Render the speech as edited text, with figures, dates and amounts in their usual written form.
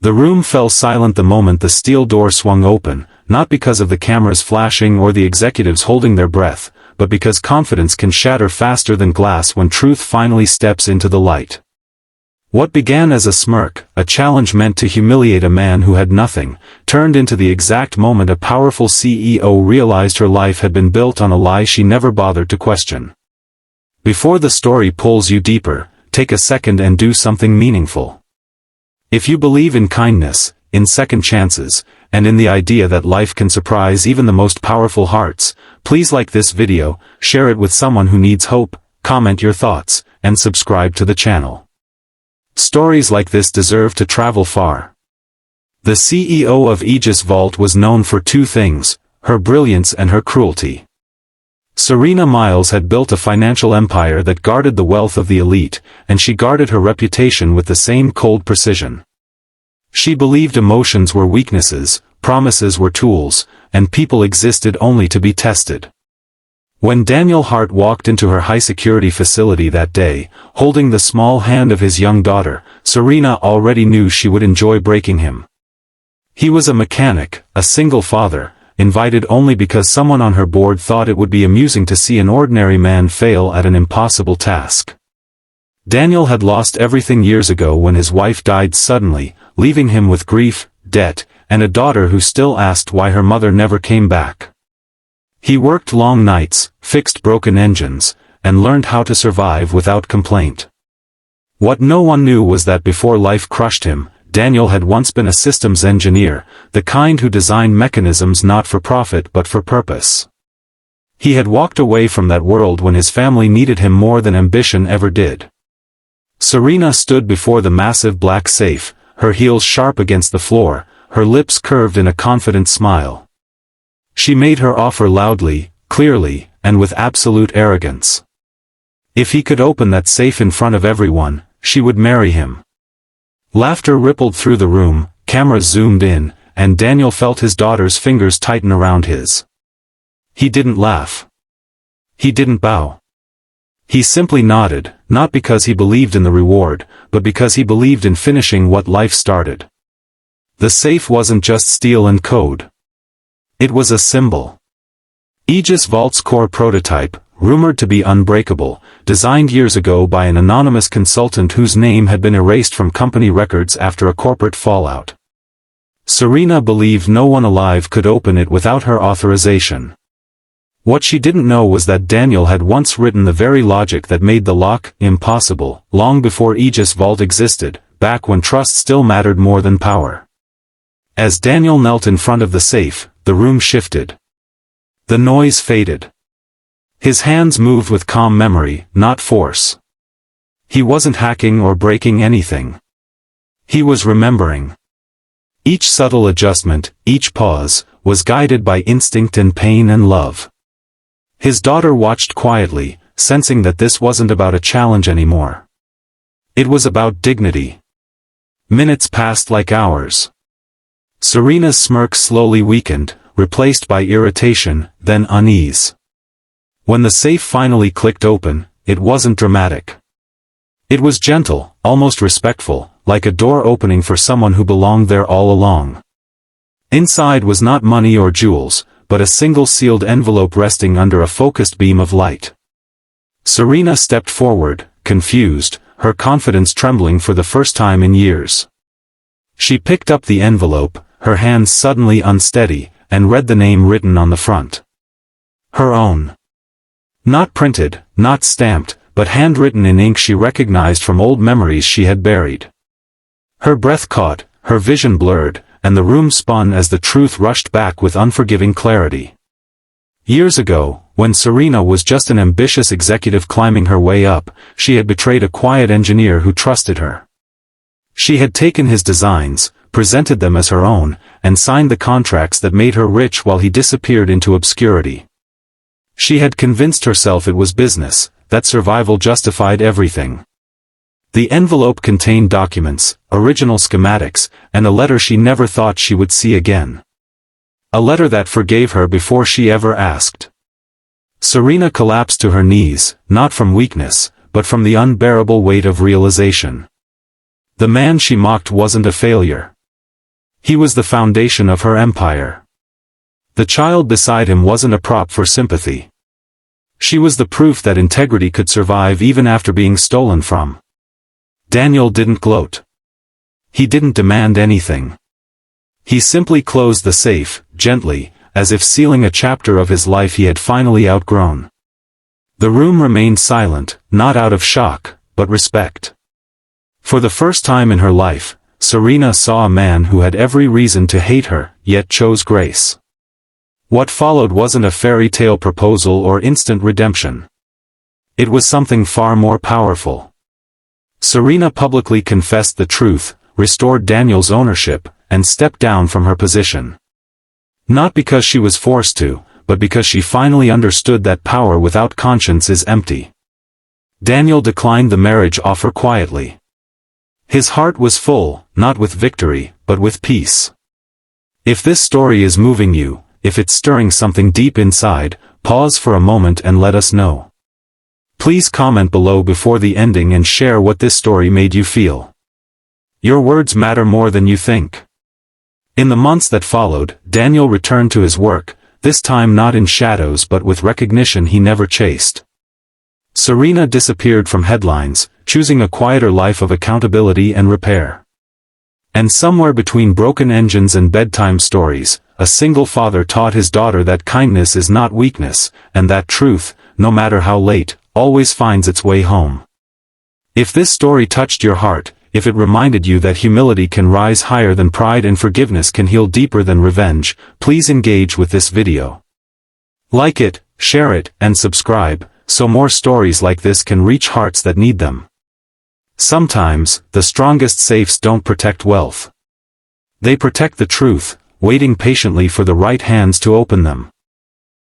The room fell silent the moment the steel door swung open, not because of the cameras flashing or the executives holding their breath, but because confidence can shatter faster than glass when truth finally steps into the light. What began as a smirk, a challenge meant to humiliate a man who had nothing, turned into the exact moment a powerful CEO realized her life had been built on a lie she never bothered to question. Before the story pulls you deeper, take a second and do something meaningful. If you believe in kindness, in second chances, and in the idea that life can surprise even the most powerful hearts, please like this video, share it with someone who needs hope, comment your thoughts, and subscribe to the channel. Stories like this deserve to travel far. The CEO of Aegis Vault was known for two things, her brilliance and her cruelty. Serena Miles had built a financial empire that guarded the wealth of the elite, and she guarded her reputation with the same cold precision. She believed emotions were weaknesses, promises were tools, and people existed only to be tested. When Daniel Hart walked into her high-security facility that day, holding the small hand of his young daughter, Serena already knew she would enjoy breaking him. He was a mechanic, a single father, invited only because someone on her board thought it would be amusing to see an ordinary man fail at an impossible task. Daniel had lost everything years ago when his wife died suddenly, leaving him with grief, debt, and a daughter who still asked why her mother never came back. He worked long nights, fixed broken engines, and learned how to survive without complaint. What no one knew was that before life crushed him, Daniel had once been a systems engineer, the kind who designed mechanisms not for profit but for purpose. He had walked away from that world when his family needed him more than ambition ever did. Serena stood before the massive black safe, her heels sharp against the floor, her lips curved in a confident smile. She made her offer loudly, clearly, and with absolute arrogance. If he could open that safe in front of everyone, she would marry him. Laughter rippled through the room, cameras zoomed in, and Daniel felt his daughter's fingers tighten around his. He didn't laugh. He didn't bow. He simply nodded, not because he believed in the reward, but because he believed in finishing what life started. The safe wasn't just steel and code. It was a symbol. Aegis Vault's core prototype, rumored to be unbreakable, designed years ago by an anonymous consultant whose name had been erased from company records after a corporate fallout. Serena believed no one alive could open it without her authorization. What she didn't know was that Daniel had once written the very logic that made the lock impossible, long before Aegis Vault existed, back when trust still mattered more than power. As Daniel knelt in front of the safe, the room shifted. The noise faded. His hands moved with calm memory, not force. He wasn't hacking or breaking anything. He was remembering. Each subtle adjustment, each pause, was guided by instinct and pain and love. His daughter watched quietly, sensing that this wasn't about a challenge anymore. It was about dignity. Minutes passed like hours. Serena's smirk slowly weakened, replaced by irritation, then unease. When the safe finally clicked open, it wasn't dramatic. It was gentle, almost respectful, like a door opening for someone who belonged there all along. Inside was not money or jewels, but a single sealed envelope resting under a focused beam of light. Serena stepped forward, confused, her confidence trembling for the first time in years. She picked up the envelope, her hands suddenly unsteady, and read the name written on the front. Her own. Not printed, not stamped, but handwritten in ink she recognized from old memories she had buried. Her breath caught, her vision blurred, and the room spun as the truth rushed back with unforgiving clarity. Years ago, when Serena was just an ambitious executive climbing her way up, she had betrayed a quiet engineer who trusted her. She had taken his designs, presented them as her own, and signed the contracts that made her rich while he disappeared into obscurity. She had convinced herself it was business, that survival justified everything. The envelope contained documents, original schematics, and a letter she never thought she would see again. A letter that forgave her before she ever asked. Serena collapsed to her knees, not from weakness, but from the unbearable weight of realization. The man she mocked wasn't a failure. He was the foundation of her empire. The child beside him wasn't a prop for sympathy. She was the proof that integrity could survive even after being stolen from. Daniel didn't gloat. He didn't demand anything. He simply closed the safe, gently, as if sealing a chapter of his life he had finally outgrown. The room remained silent, not out of shock, but respect. For the first time in her life, Serena saw a man who had every reason to hate her, yet chose grace. What followed wasn't a fairy tale proposal or instant redemption. It was something far more powerful. Serena publicly confessed the truth, restored Daniel's ownership, and stepped down from her position. Not because she was forced to, but because she finally understood that power without conscience is empty. Daniel declined the marriage offer quietly. His heart was full, not with victory, but with peace. If this story is moving you, if it's stirring something deep inside, pause for a moment and let us know. Please comment below before the ending and share what this story made you feel. Your words matter more than you think. In the months that followed, Daniel returned to his work, this time not in shadows but with recognition he never chased. Serena disappeared from headlines, choosing a quieter life of accountability and repair. And somewhere between broken engines and bedtime stories, a single father taught his daughter that kindness is not weakness, and that truth, no matter how late, always finds its way home. If this story touched your heart, if it reminded you that humility can rise higher than pride and forgiveness can heal deeper than revenge, please engage with this video. Like it, share it, and subscribe, so more stories like this can reach hearts that need them. Sometimes, the strongest safes don't protect wealth. They protect the truth, waiting patiently for the right hands to open them.